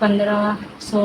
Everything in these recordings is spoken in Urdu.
1500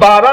12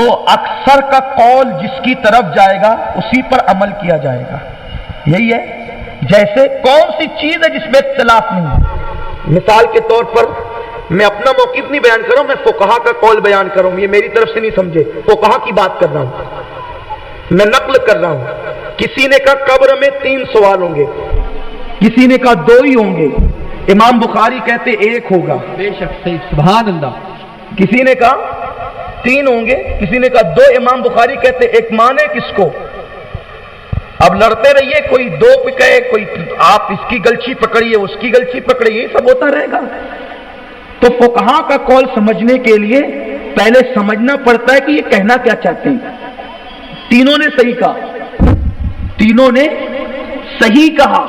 تو اکثر کا قول جس کی طرف جائے گا اسی پر عمل کیا جائے گا. یہی ہے. جیسے کون سی چیز ہے جس میں اختلاف نہیں ہے. مثال کے طور پر میں اپنا موقف نہیں بیان کر رہا ہوں، میں فقہا کا قول بیان کر رہا ہوں. یہ میری طرف سے نہیں سمجھے، فقہا کی بات کر رہا ہوں، میں نقل کر رہا ہوں. کسی نے کہا قبر میں 3 سوال ہوں گے، کسی نے کہا 2 ہی ہوں گے. امام بخاری کہتے 1 ہوگا. بے شک صحیح، سبحان اللہ. کسی نے کہا 3 ہوں گے، کسی نے کہا 2. امام بخاری کہتے 1 مانے کس کو؟ اب لڑتے رہیے، کوئی 2 پہ کہے، کوئی آپ اس کی گلچی پکڑیے، اس کی گلچی پکڑیے، یہ سب ہوتا رہے گا. تو فقہا کا قول سمجھنے کے لیے پہلے سمجھنا پڑتا ہے کہ یہ کہنا کیا چاہتے ہیں. تینوں نے صحیح کہا، تینوں نے صحیح کہا.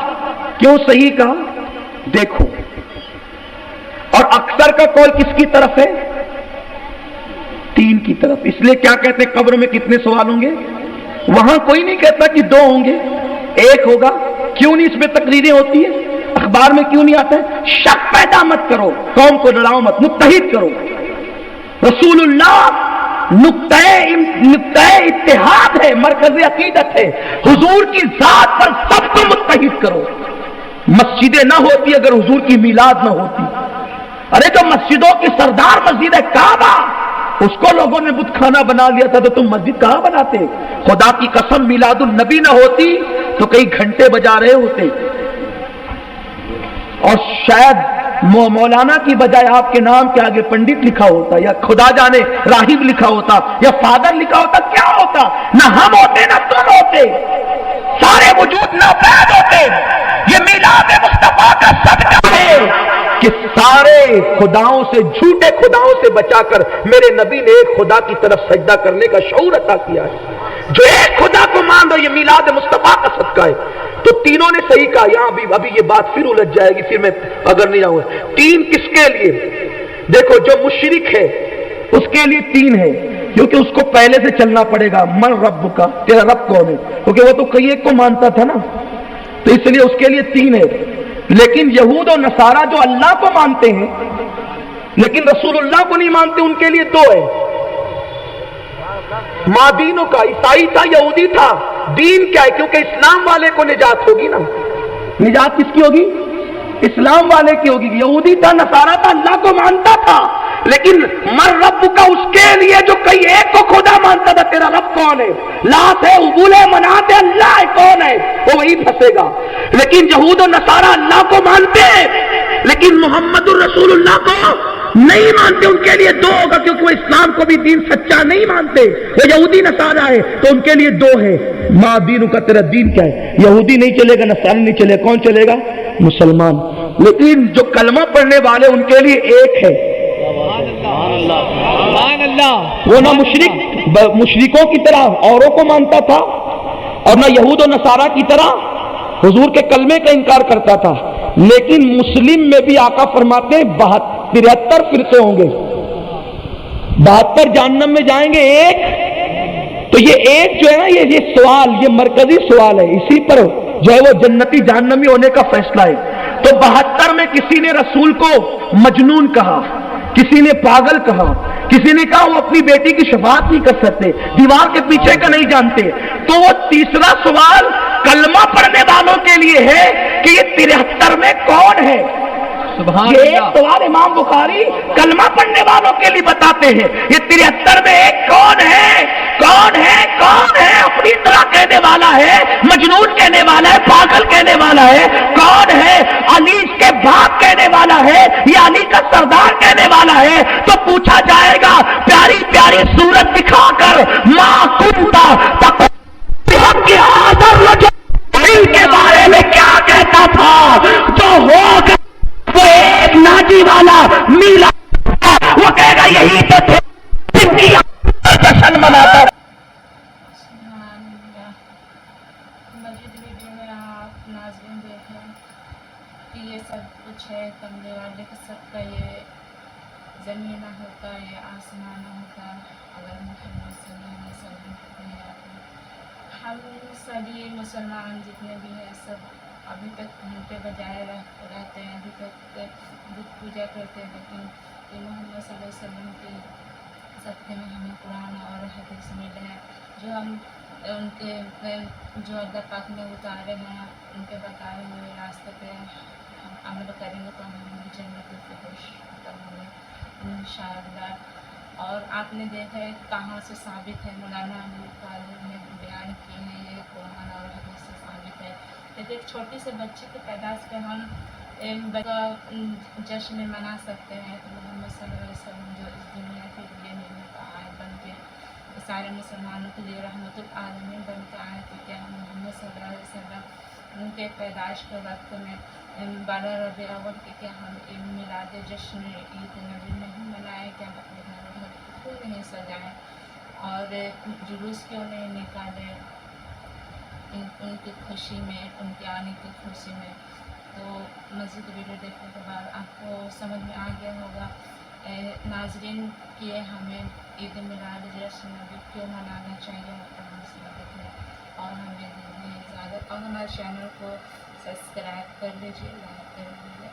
کیوں صحیح کہا؟ دیکھو. اور اکثر کا قول کس کی طرف ہے؟ 3 کی طرف. اس لیے کیا کہتے ہیں قبر میں کتنے سوال ہوں گے؟ وہاں کوئی نہیں کہتا کہ 2 ہوں گے، 1 ہوگا. کیوں نہیں اس میں تقریریں ہوتی ہیں؟ اخبار میں کیوں نہیں آتا ہے؟ شک پیدا مت کرو، قوم کو لڑاؤ مت، متحد کرو. رسول اللہ نقطۂ اتحاد ہے، مرکز عقیدت ہے. حضور کی ذات پر سب کو متحد کرو. مسجدیں نہ ہوتی اگر حضور کی میلاد نہ ہوتی. ارے جو مسجدوں کی سردار مسجد ہے کعبہ، اس کو لوگوں نے بت خانہ بنا لیا تھا، تو تم مسجد کہاں بناتے؟ خدا کی قسم میلاد النبی نہ ہوتی تو کئی گھنٹے بجا رہے ہوتے، اور شاید مولانا کی بجائے آپ کے نام کے آگے پنڈت لکھا ہوتا، یا خدا جانے راہب لکھا ہوتا، یا فادر لکھا ہوتا. کیا ہوتا؟ نہ ہم ہوتے نہ تم ہوتے، سارے وجود ناپید ہوتے. یہ میلاد مصطفیٰ کا صدقہ ہے کہ سارے خداؤں سے، جھوٹے خداؤں سے بچا کر میرے نبی نے ایک خدا کی طرف سجدہ کرنے کا شعور عطا کیا ہے. جو ایک خدا کو مان دو، یہ میلاد مصطفیٰ کا صدقہ ہے. تو تینوں نے صحیح کہا. یہاں ابھی یہ بات پھر الجھ جائے گی، پھر میں اگر نہیں جاؤں گا. 3 کس کے لیے؟ دیکھو جو مشرک ہے اس کے لیے 3 ہے، کیونکہ اس کو پہلے سے چلنا پڑے گا. من رب کا، تیرا رب کون ہے؟ کیونکہ وہ تو کئی ایک کو مانتا تھا نا، تو اس لیے اس کے لیے 3 ہے. لیکن یہود و نصارہ جو اللہ کو مانتے ہیں لیکن رسول اللہ کو نہیں مانتے، ان کے لیے 2 ہے. ماں دینوں کا، عیسائی تھا، یہودی تھا. دین کیا ہے؟ کیونکہ اسلام والے کو نجات ہوگی نا. نجات کس کی ہوگی؟ اسلام والے کی ہوگی. یہودی تھا، نصارہ تھا، اللہ کو مانتا تھا، لیکن من رب کا اس کے لیے جو کئی ایک کو خدا مانتا تھا. تیرا رب کون ہے؟ لات ہے، عبول ہے، منات ہے، اللہ ہے. کون ہے؟ وہ وہی پھنسے گا. لیکن یہود و نصارہ اللہ کو مانتے لیکن محمد الرسول اللہ کو نہیں مانتے. ان کے لیے 2 ہوگا، کیونکہ وہ اسلام کو بھی دین سچا نہیں مانتے. وہ یہودی نصارہ ہے تو ان کے لیے 2 ہے. ماں دینوں کا، تیرا دین کیا ہے؟ یہودی نہیں چلے گا، نصارہ نہیں چلے گا. کون چلے گا؟ مسلمان. لیکن جو کلمہ پڑھنے والے ان کے لیے 1 ہے. وہ نہ مشرکوں کی طرح اوروں کو مانتا تھا، اور نہ یہود و نصارہ کی طرح حضور کے کلمے کا انکار کرتا تھا. لیکن مسلم میں بھی آقا فرماتے ہیں 73 فرقے ہوں گے، 72 جہنم میں جائیں گے. 1 تو یہ 1 جو ہے نا، یہ سوال، یہ مرکزی سوال ہے. اسی پر جو ہے وہ جنتی جہنمی ہونے کا فیصلہ ہے. تو 72 میں کسی نے رسول کو مجنون کہا، کسی نے پاگل کہا، کسی نے کہا وہ اپنی بیٹی کی شفاعت نہیں کر سکتے، دیوار کے پیچھے کا نہیں جانتے. تو وہ تیسرا سوال کلمہ پڑھنے والوں کے لیے ہے کہ یہ 73 میں کون ہے. یہ ایک سوال امام بخاری کلمہ پڑھنے والوں کے لیے بتاتے ہیں. یہ 73 میں ایک کون ہے؟ کون ہے؟ کون ہے؟ اپنی طرح کہنے والا ہے، مجنون کہنے والا ہے، پاگل کہنے والا ہے. کون ہے؟ علی کے باپ کہنے والا ہے یا علی کا سردار کہنے والا ہے. تو پوچھا جائے گا پیاری پیاری صورت دکھا کر، ماں کنتا کے بارے میں کیا کہتا تھا؟ جو ہوگا وہ ایک ناجی والا میلا، وہ کہے گا یہی تو تھے جن کی جشن مناتا. مجید ویڈیو میں آپ ناظرین دیکھیں کہ یہ سب کچھ ہے کمرے والے کے سب کا. یہ زمین نہ ہوتا، یہ آسمان نہ ہوتا اگر محمد صلی اللہ علیہ وسلم نہیں آتے. ہم سبھی مسلمان جتنے بھی ہیں سب ابھی تک گھنٹے بجائے رہتے ہیں، ابھی تک بت پوجا کرتے ہیں، لیکن یہ محمد صلی اللہ علیہ وسلم کی صدقے میں ہمیں قرآن اور حدیث ملے ہیں، جو ہم ان کے جو اللہ پاک نے اتارے ہیں ان کے بتائے ہوئے راستے پہ ہم عمل کریں گے تو ہم جنت الفردوس کریں گے انشاءاللہ۔ اور آپ نے دیکھا ہے کہاں سے ثابت ہے، مولانا ابو طالب نے بیان کی ہے، یہ قرآن اور حدیث سے ثابت ہے کہ ایک چھوٹی سے بچے کی پیدائش پہ ہم جشن منا سکتے ہیں۔ تو محمد صلی اللہ علیہ وسلم جو اس دنیا کے لیے نعمت آئے بن کے، سارے مسلمانوں کے لیے رحمت العالمین بن کے آئے، تو کیا ہم محمد صلی اللہ علیہ وسلم ان کے پیدائش کے وقت میں 12 ربیع الاول کے کیا ہم میلاد جشن عید نبی نہیں منائے؟ کیا ہم اپنے گھر کیوں نہیں سجائیں اور جلوس کیوں نہیں نکالیں ان کی خوشی میں، ان کے آنے کی خوشی میں؟ تو مزید ویڈیو دیکھنے کے بعد آپ کو سمجھ میں آ گیا ہوگا ناظرین کہ ہمیں عید میلاد جشن نبی کیوں منانا چاہیے اور ہمیں دیجیے اجازت اور ہمارے چینل کو سبسکرائب کر لیجیے، لائک کر لیجیے۔